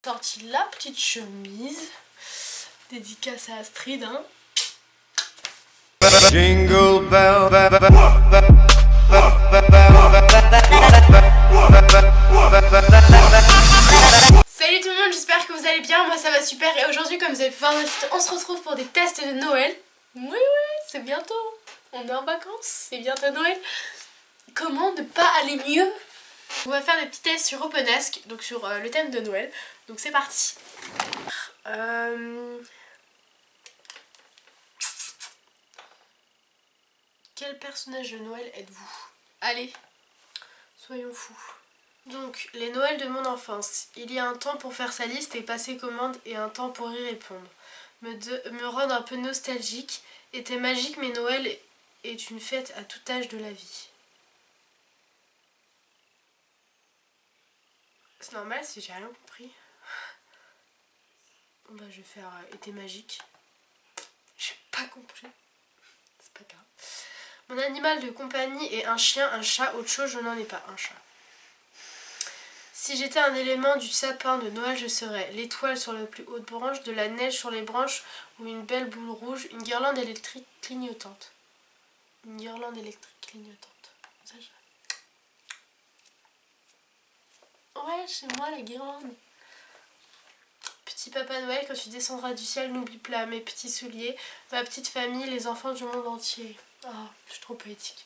Sorti la petite chemise, dédicace à Astrid, hein. Jingle bell, salut tout le monde, j'espère que vous allez bien, moi ça va super. Et aujourd'hui, comme vous avez pu voir dans le titre, on se retrouve pour des tests de Noël. Oui, c'est bientôt, on est en vacances, c'est bientôt Noël. Comment ne pas aller mieux? On va faire des petits tests sur Openask, donc sur le thème de Noël. Donc c'est parti. Quel personnage de Noël êtes-vous? Allez, soyons fous. Donc, les Noëls de mon enfance. Il y a un temps pour faire sa liste et passer commande et un temps pour y répondre. Me rendre un peu nostalgique. Était magique, mais Noël est une fête à tout âge de la vie. C'est normal si j'ai rien compris. Bon bah je vais faire été magique. J'ai pas compris. C'est pas grave. Mon animal de compagnie est un chien, un chat, autre chose, je n'en ai pas, un chat. Si j'étais un élément du sapin de Noël, je serais l'étoile sur la plus haute branche, de la neige sur les branches ou une belle boule rouge, une guirlande électrique clignotante. Une guirlande électrique clignotante. Ça, ouais, chez moi la guirlande. Petit Papa Noël, quand tu descendras du ciel, n'oublie pas mes petits souliers, ma petite famille, les enfants du monde entier. Oh, je suis trop poétique.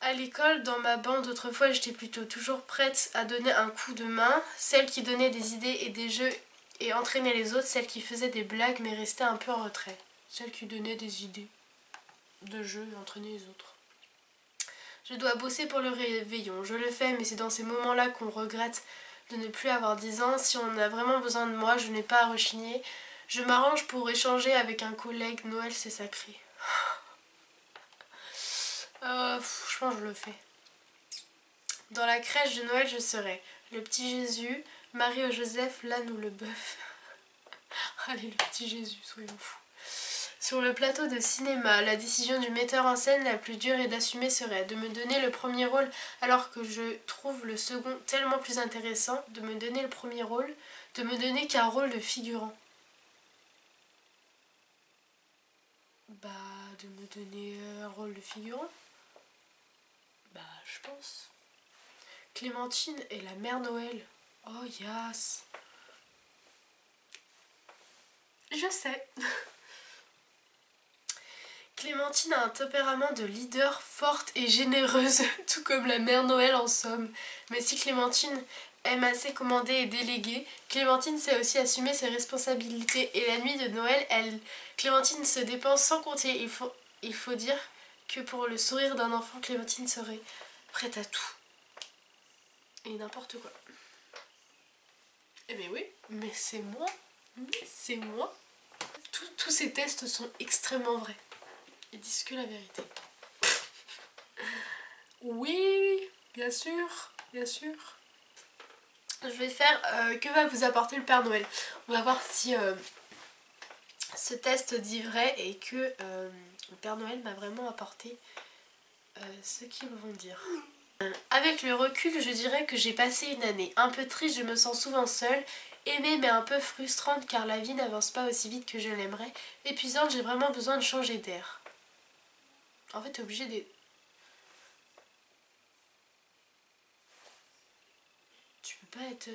À l'école, dans ma bande, autrefois, j'étais plutôt toujours prête à donner un coup de main, celle qui donnait des idées et des jeux et entraînait les autres, celle qui faisait des blagues mais restait un peu en retrait, celle qui donnait des idées de jeux et entraînait les autres. Je dois bosser pour le réveillon, je le fais, mais c'est dans ces moments-là qu'on regrette de ne plus avoir 10 ans. Si on a vraiment besoin de moi, je n'ai pas à rechigner. Je m'arrange pour échanger avec un collègue, Noël c'est sacré. Je pense que je le fais. Dans la crèche de Noël, je serai le petit Jésus, Marie au Joseph, l'âne ou le bœuf. Allez, le petit Jésus, soyons fous. Sur le plateau de cinéma, la décision du metteur en scène la plus dure et d'assumer serait de me donner le premier rôle alors que je trouve le second tellement plus intéressant, de me donner le premier rôle, de me donner qu'un rôle de figurant. Bah, de me donner un rôle de figurant. Bah, je pense. Clémentine est la mère Noël. Oh yes. Je sais. Clémentine a un tempérament de leader forte et généreuse, tout comme la mère Noël en somme. Mais si Clémentine aime assez commander et déléguer, Clémentine sait aussi assumer ses responsabilités. Et la nuit de Noël, Clémentine se dépense sans compter. Il faut dire que pour le sourire d'un enfant, Clémentine serait prête à tout. Et n'importe quoi. Eh bien oui, mais c'est moi. C'est moi. Tous ces tests sont extrêmement vrais. Ils disent que la vérité. Oui, bien sûr, bien sûr. Je vais faire que va vous apporter le Père Noël. On va voir si ce test dit vrai et que le Père Noël m'a vraiment apporté ce qu'ils vont dire. Avec le recul, je dirais que j'ai passé une année un peu triste, je me sens souvent seule, aimée mais un peu frustrante car la vie n'avance pas aussi vite que je l'aimerais, épuisante, j'ai vraiment besoin de changer d'air. En fait, t'es obligé de... Tu peux pas être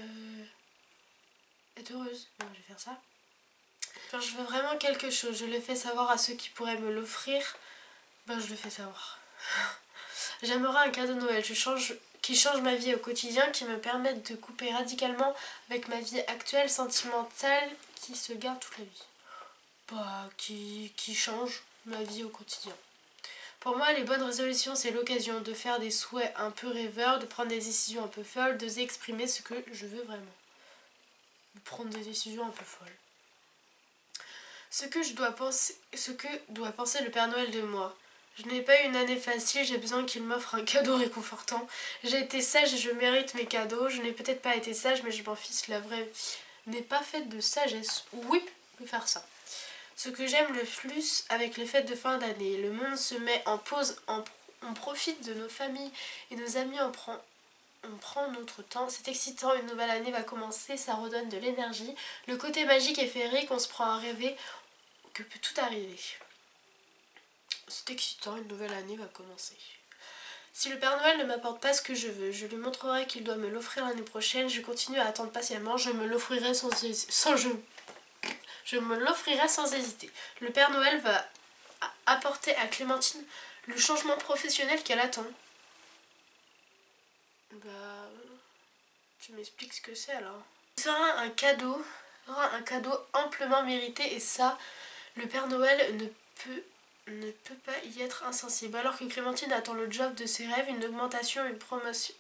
heureuse. Non, je vais faire ça. Quand je veux vraiment quelque chose, je le fais savoir à ceux qui pourraient me l'offrir. Ben, je le fais savoir. J'aimerais un cadeau de Noël qui change ma vie au quotidien, qui me permette de couper radicalement avec ma vie actuelle, sentimentale, qui se garde toute la vie. Bah, qui change ma vie au quotidien. Pour moi, les bonnes résolutions, c'est l'occasion de faire des souhaits un peu rêveurs, de prendre des décisions un peu folles, d'oser exprimer ce que je veux vraiment. De prendre des décisions un peu folles. Ce que doit penser le Père Noël de moi. Je n'ai pas eu une année facile, j'ai besoin qu'il m'offre un cadeau réconfortant. J'ai été sage et je mérite mes cadeaux. Je n'ai peut-être pas été sage, mais je m'en fiche, la vraie vie n'est pas faite de sagesse. Oui, on peut faire ça. Ce que j'aime le plus avec les fêtes de fin d'année, le monde se met en pause, on profite de nos familles et nos amis on prend notre temps. C'est excitant, une nouvelle année va commencer, ça redonne de l'énergie. Le côté magique et féerique, on se prend à rêver que peut tout arriver. C'est excitant, une nouvelle année va commencer. Si le Père Noël ne m'apporte pas ce que je veux, je lui montrerai qu'il doit me l'offrir l'année prochaine. Je continue à attendre patiemment, je me l'offrirai je me l'offrirai sans hésiter. Le Père Noël va apporter à Clémentine le changement professionnel qu'elle attend. Bah, tu m'expliques ce que c'est alors. Ce sera un cadeau amplement mérité et ça, le Père Noël ne peut pas y être insensible. Alors que Clémentine attend le job de ses rêves, une augmentation, une promotion.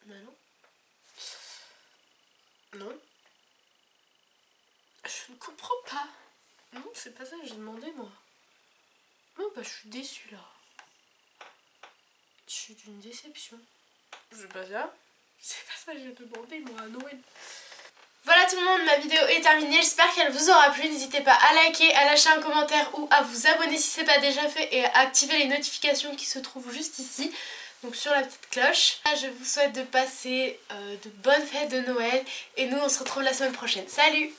Bah non. Non. Je ne comprends pas. Non, c'est pas ça que j'ai demandé moi. Non, bah je suis déçue là. Je suis d'une déception. C'est pas ça. C'est pas ça que j'ai demandé moi à Noël. Voilà tout le monde, ma vidéo est terminée, j'espère qu'elle vous aura plu. N'hésitez pas à liker, à lâcher un commentaire ou à vous abonner si ce n'est pas déjà fait et à activer les notifications qui se trouvent juste ici, donc sur la petite cloche. Je vous souhaite de passer de bonnes fêtes de Noël et nous on se retrouve la semaine prochaine. Salut!